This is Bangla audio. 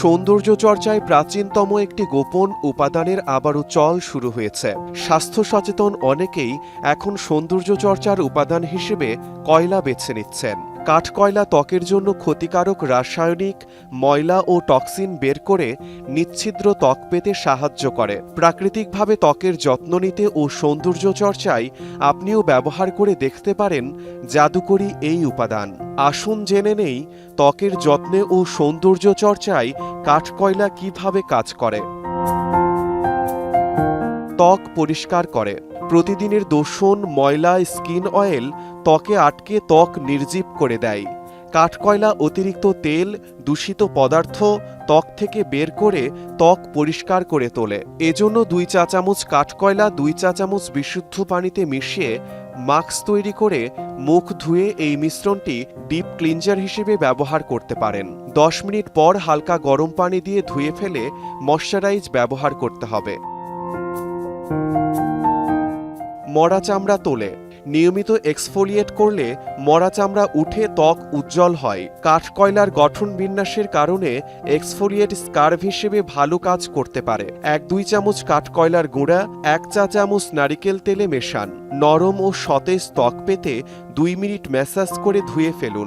সৌন্দর্য চর্চায় প্রাচীনতম একটি গোপন উপাদানের আবারও চল শুরু হয়েছে। স্বাস্থ্য সচেতন অনেকেই এখন সৌন্দর্য চর্চার উপাদান হিসেবে কয়লা বেছে নিচ্ছেন। কাঠকয়লা ত্বকের জন্য ক্ষতিকারক রাসায়নিক, ময়লা ও টক্সিন বের করে নিচ্ছিদ্র ত্বক পেতে সাহায্য করে। প্রাকৃতিকভাবে ত্বকের যত্ন নিতে ও সৌন্দর্য চর্চায় আপনিও ব্যবহার করে দেখতে পারেন জাদুকরী এই উপাদান। আসুন জেনে নেই ত্বকের যত্নে ও সৌন্দর্য চর্চায় কাঠকয়লা কিভাবে কাজ করে। ত্বক পরিষ্কার করে। প্রতিদিনের দূষণ, ময়লা, স্কিন অয়েল ত্বকে আটকে ত্বক নির্জীব করে দেয়। কাঠকয়লা অতিরিক্ত তেল, দূষিত পদার্থ ত্বক থেকে বের করে ত্বক পরিষ্কার করে তোলে। এজন্য 2 চা চামচ কাঠকয়লা 2 চা চামচ বিশুদ্ধ পানিতে মিশিয়ে মাস্ক তৈরি করে মুখ ধুয়ে এই মিশ্রণটি ডিপ ক্লিনজার হিসেবে ব্যবহার করতে পারেন। 10 মিনিট পর হালকা গরম পানি দিয়ে ধুয়ে ফেলে ময়শ্চারাইজ ব্যবহার করতে হবে। মরা চামড়া তোলে। নিয়মিত এক্সফোলিয়েট করলে মরা চামড়া উঠে ত্বক উজ্জ্বল হয়। কাঠকয়লার গঠন বিন্যাসের কারণে এক্সফোলিয়েট স্কার্ভ হিসেবে ভালো কাজ করতে পারে। 1-2 চামচ কাঠকয়লার গুঁড়া 1 চা চামচ নারিকেল তেলে মেশান। নরম ও সতেজ ত্বক পেতে 2 মিনিট ম্যাসাজ করে ধুয়ে ফেলুন।